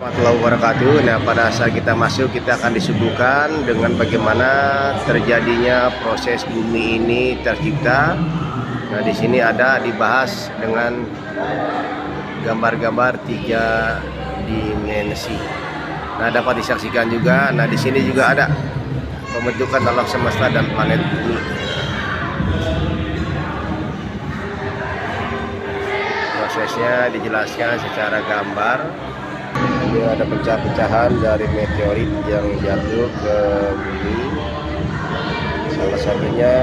Warahmatullahi wabarakatuh. Nah, pada saat kita masuk, kita akan disuguhkan dengan bagaimana terjadinya proses bumi ini tercipta. Nah, di sini ada dibahas dengan gambar-gambar 3 dimensi. Nah, dapat disaksikan juga. Nah, di sini juga ada pembentukan alam semesta dan planet bumi. Prosesnya dijelaskan secara gambar. Ini ada pecah-pecahan dari meteorit yang jatuh ke bumi. Salah satunya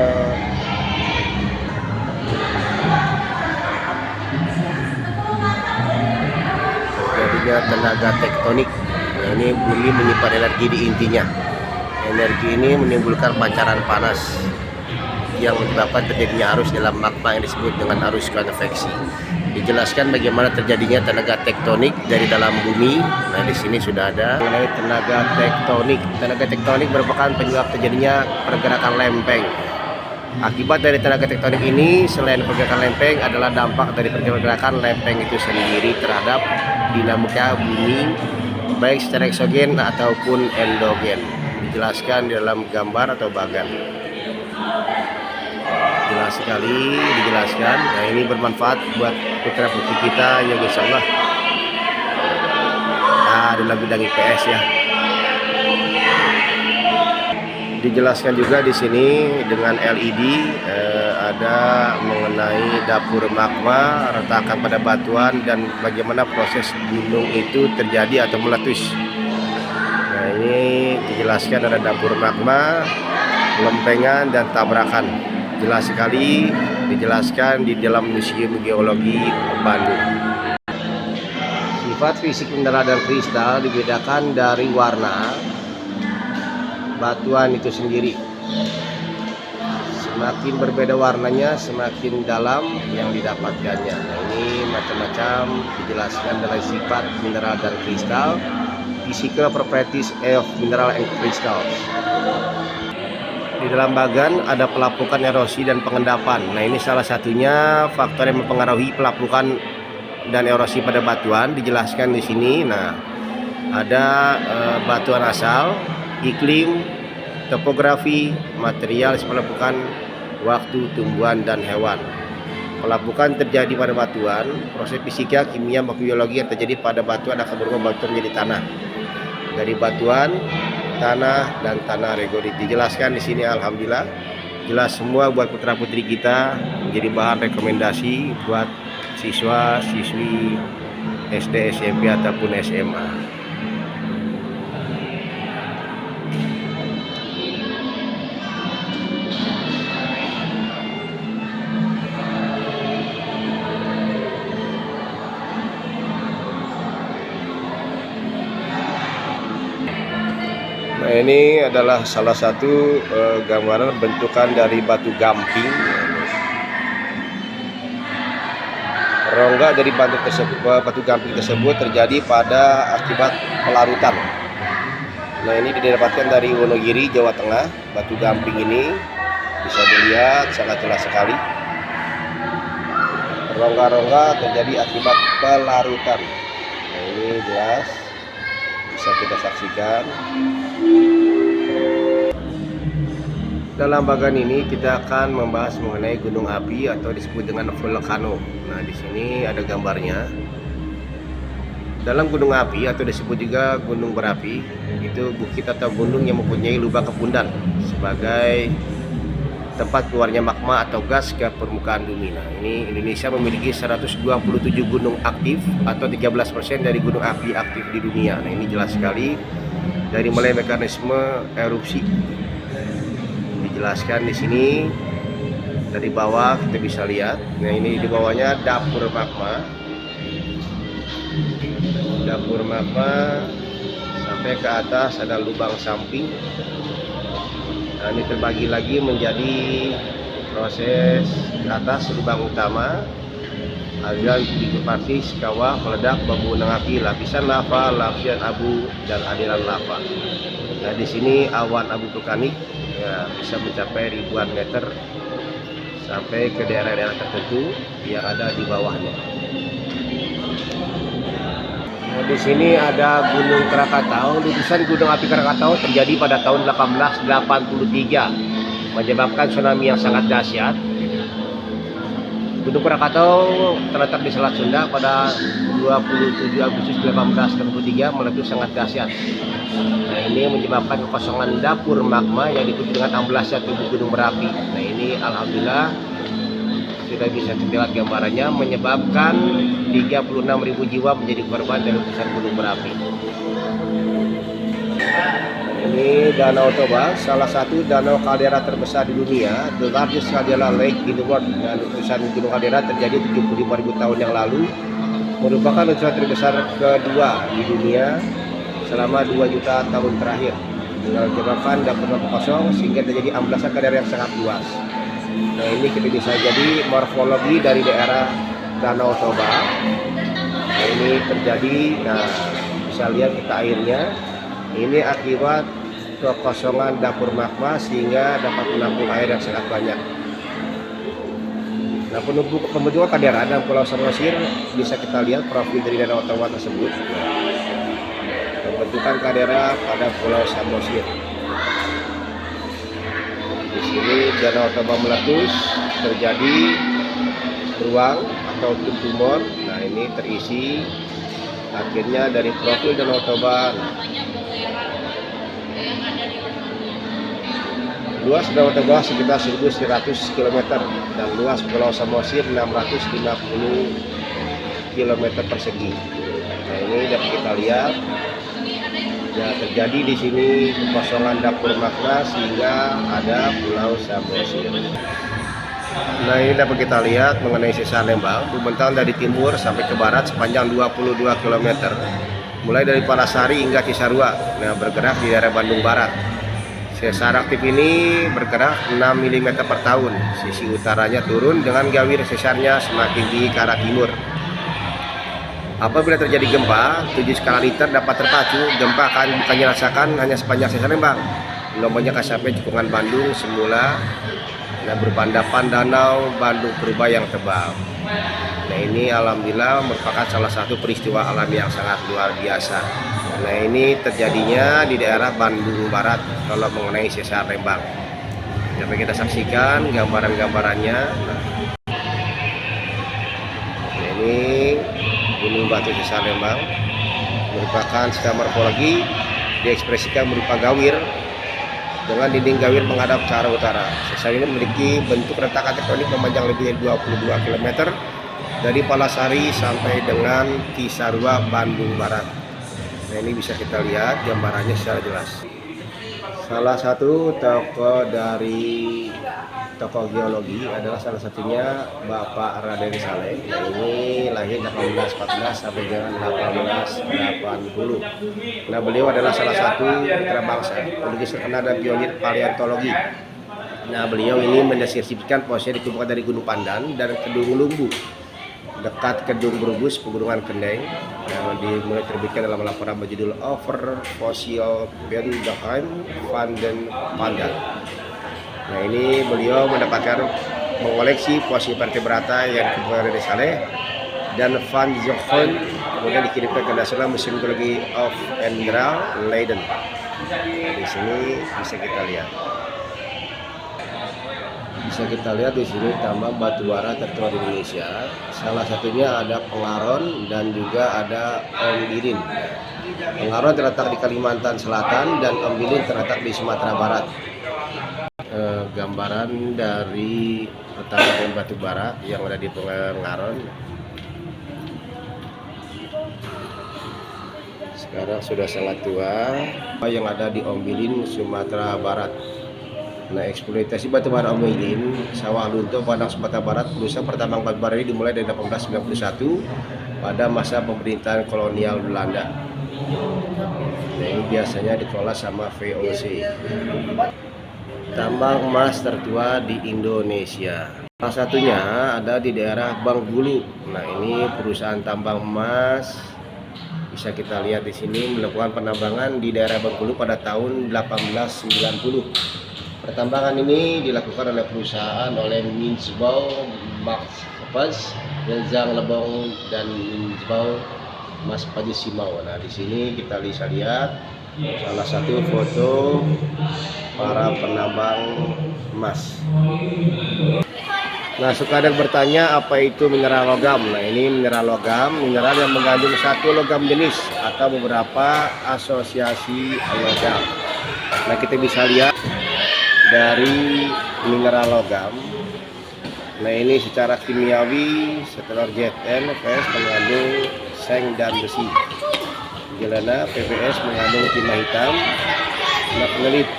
terjadinya tenaga tektonik. Nah, ini bumi menyimpan energi di intinya. Energi ini menimbulkan pancaran panas yang menyebabkan terjadinya arus dalam magma yang disebut dengan arus konveksi. Dijelaskan bagaimana terjadinya tenaga tektonik dari dalam bumi. Nah, di sini sudah ada mengenai tenaga tektonik. Tenaga tektonik merupakan penyebab terjadinya pergerakan lempeng. Akibat dari tenaga tektonik ini, selain pergerakan lempeng, adalah dampak dari pergerakan lempeng itu sendiri terhadap dinamika bumi, baik secara eksogen ataupun endogen. Dijelaskan di dalam gambar atau bagan. Jelas sekali dijelaskan. Nah, ini bermanfaat buat putra putri kita yang insya Allah dalam bidang IPS ya. Dijelaskan juga di sini dengan LED ada mengenai dapur magma, retakan pada batuan, dan bagaimana proses gunung itu terjadi atau meletus. Nah, ini dijelaskan ada dapur magma, lempengan, dan tabrakan. Jelas sekali dijelaskan di dalam Museum Geologi Bandung. Sifat fisik mineral dan kristal dibedakan dari warna batuan itu sendiri. Semakin berbeda warnanya, semakin dalam yang didapatkannya. Nah, ini macam-macam dijelaskan dari sifat mineral dan kristal, physical properties of mineral and crystals. Di dalam bagan ada pelapukan, erosi, dan pengendapan. Nah, ini salah satunya faktor yang mempengaruhi pelapukan dan erosi pada batuan. Dijelaskan di sini. Nah, ada batuan asal, iklim, topografi, material pelapukan, waktu, tumbuhan, dan hewan. Pelapukan terjadi pada batuan. Proses fisika, kimia, biologi yang terjadi pada batuan akan berubah batuan menjadi tanah. Dari batuan, tanah, dan tanah regolit. Dijelaskan di sini, alhamdulillah jelas semua buat putra putri kita, menjadi bahan rekomendasi buat siswa siswi SD, SMP ataupun SMA. Nah, ini adalah salah satu gambaran bentukan dari batu gamping. Rongga dari batu gamping tersebut terjadi pada akibat pelarutan. Nah, ini didapatkan dari Wonogiri, Jawa Tengah. Batu gamping ini bisa dilihat sangat jelas sekali. Rongga-rongga terjadi akibat pelarutan. Nah, ini jelas bisa kita saksikan. Dalam bagian ini kita akan membahas mengenai gunung api atau disebut dengan volcano. Nah, di sini ada gambarnya. Dalam gunung api atau disebut juga gunung berapi, itu bukit atau gunung yang mempunyai lubang kepundan sebagai tempat keluarnya magma atau gas ke permukaan bumi. Nah, ini Indonesia memiliki 127 gunung aktif atau 13% dari gunung api aktif di dunia. Nah, ini jelas sekali dari mulai mekanisme erupsi. Dijelaskan di sini dari bawah kita bisa lihat. Nah, ini di bawahnya dapur magma. Dapur magma sampai ke atas ada lubang samping. Nah, ini terbagi lagi menjadi proses ke atas lubang utama, aliran dikupatis, kawah, meledak, bangunan api, lapisan lava, lapisan abu, dan aliran lava. Nah, di sini awan abu vulkanik ya, bisa mencapai ribuan meter sampai ke daerah-daerah tertentu yang ada di bawahnya. Nah, di sini ada Gunung Krakatau. Letusan Gunung Api Krakatau terjadi pada tahun 1883, menyebabkan tsunami yang sangat dahsyat. Gunung Krakatau terletak di Selat Sunda pada 27 Agustus 1863, meletus sangat dahsyat. Nah, ini menyebabkan kekosongan dapur magma yang diikuti dengan amblasnya tubuh gunung berapi. Nah, ini alhamdulillah sudah bisa kita lihat gambarannya, menyebabkan 36.000 jiwa menjadi korban dari letusan gunung berapi. Ini Danau Toba, salah satu danau kaldera terbesar di dunia, the largest caldera lake in the world. Dan letusan gunung kaldera terjadi 75.000 tahun yang lalu, merupakan letusan terbesar kedua di dunia selama 2 juta tahun terakhir. Menyebabkan dapur kosong sehingga terjadi amblasan kaldera yang sangat luas. Nah, ini kita bisa jadi morfologi dari daerah Danau Toba. Nah, ini terjadi, nah bisa lihat kita airnya. Ini akibat kekosongan dapur magma sehingga dapat menampung air yang sangat banyak. Nah, pembentukan kaldera dan Pulau Samosir bisa kita lihat profil dari Danau Toba tersebut. Pembentukan kaldera pada Pulau Samosir. Di sini Danau Toba meletus, terjadi ruang atau tumor. Nah, ini terisi akhirnya dari profil Danau Toba. Luas Danau Toba sekitar 1.100 km dan luas Pulau Samosir 650 km persegi. Nah, ini dapat kita lihat. Ya, terjadi di sini kekosongan dapur magma sehingga ada Pulau Samosir. Nah, ini dapat kita lihat mengenai sesar Lembang, membentang dari timur sampai ke barat sepanjang 22 km, mulai dari Palasari hingga Cisarua. Nah, bergerak di daerah Bandung Barat. Sesar aktif ini bergerak 6 mm per tahun. Sisi utaranya turun dengan gawir sesarnya semakin tinggi ke arah timur. Apabila terjadi gempa, 7 skala Richter dapat terpacu. Gempa akan bukan dirasakan hanya sepanjang sesar Lembang, gelombangnya akan sampai cekungan Bandung semula. Nah, berpandapan danau Bandung Purba yang tebal. Nah, ini alhamdulillah merupakan salah satu peristiwa alam yang sangat luar biasa. Nah, ini terjadinya di daerah Bandung Barat kalau mengenai sesar Lembang. Dapat kita saksikan gambaran-gambarannya. Nah, ini Gunung Batu Sesar Lembang merupakan secara morfologi diekspresikan berupa gawir dengan dinding gawir menghadap ke arah utara. Sesar ini memiliki bentuk retakan tektonik memanjang lebih dari 22 km dari Palasari sampai dengan Cisarua, Bandung Barat. Nah, ini bisa kita lihat gambarannya secara jelas. Salah satu tokoh dari tokoh geologi adalah salah satunya Bapak Raden Saleh. Nah, ini lahir 1814 sampai dengan 1880. Nah, beliau adalah salah satu putra bangsa, pelukis terkenal dan pionir paleontologi. Nah, beliau ini mendeskripsikan posisi ditemukan dari Gunung Pandan dan Kedung Lumbu dekat Kedung Brebes, Pegunungan Kendeng, yang dimulai terbitkan dalam laporan berjudul Over Fossil Bentheim van den Pandan. Nah, ini beliau mendapatkan mengoleksi fosil vertebrata yang ditemukan oleh Saleh dan Van Zochten, kemudian dikirimkan ke National Museum Geology of Endral, Leiden. Nah, di sini bisa kita lihat. Bisa kita lihat di sini tambang batu bara tertua di Indonesia. Salah satunya ada Pengaron dan juga ada Ombilin. Pengaron terletak di Kalimantan Selatan dan Ombilin terletak di Sumatera Barat. Gambaran dari pertambangan batu bara yang ada di Pengaron. Sekarang sudah sangat tua, yang ada di Ombilin, Sumatera Barat. Nah, eksploitasi batu bara Ombilin, Sawah Lunto, Padang, Sumatera Barat, perusahaan pertambangan batu bara ini dimulai dari 1891 pada masa pemerintahan kolonial Belanda. Nah, ini biasanya dikelola sama VOC. Tambang emas tertua di Indonesia. Salah satunya ada di daerah Bengkulu. Nah, ini perusahaan tambang emas. Bisa kita lihat di sini melakukan penambangan di daerah Bengkulu pada tahun 1890. Pertambangan ini dilakukan oleh perusahaan Minzbau, Max Paz, Zhang Lebong dan Minzbau emas Pajisimau. Nah, di sini kita bisa lihat salah satu foto para penambang emas. Nah, suka ada yang bertanya apa itu mineral logam. Nah, ini mineral logam, mineral yang mengandung satu logam jenis atau beberapa asosiasi logam. Nah, kita bisa lihat dari mineral logam. Nah, ini secara kimiawi setelah ZN VS mengandung seng dan besi. Jelena PPS mengandung timah hitam. Magnelit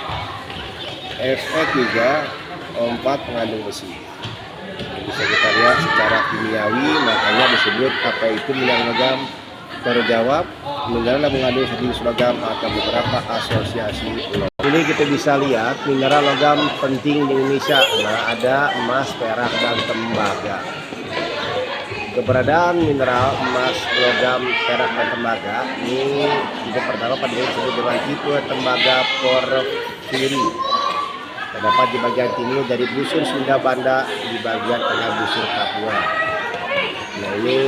Fe3 O4 mengandung besi. Bisa kita lihat secara kimiawi, makanya disebut apa itu mineral logam. Terjawab, mineral yang mengandung sejenis logam atau beberapa asosiasi logam. Ini kita bisa lihat mineral logam penting di Indonesia. Nah, ada emas, perak, dan tembaga. Keberadaan mineral emas, logam, perak, dan tembaga ini tipe pertama pada disebut dengan tipe tembaga porfiri. Terdapat di bagian timur dari busur Sunda Banda di bagian tengah busur Papua. Nah, ini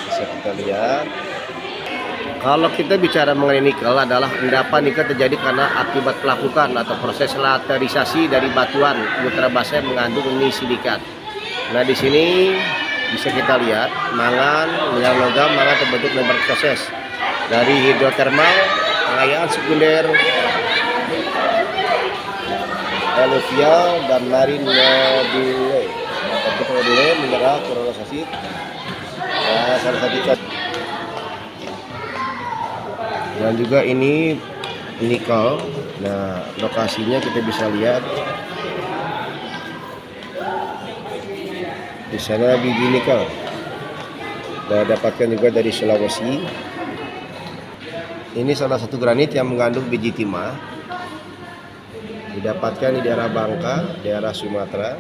bisa kita lihat. Kalau kita bicara mengenai nikel, adalah endapan nikel terjadi karena akibat pelakukan atau proses laterisasi dari batuan ultrabasa yang mengandung uni silikat. Nah, di sini bisa kita lihat mineral logam mangan terbentuk dalam proses dari hidrotermal, pengayaan sekunder, aluvial, dan marin nodule. Bentuk nodule mineral korosif. Nah, salah satu contoh. Dan juga ini nikel. Nah, lokasinya kita bisa lihat di sana biji nikel. Kita dapatkan juga dari Sulawesi. Ini salah satu granit yang mengandung biji timah. Didapatkan di daerah Bangka, daerah Sumatera.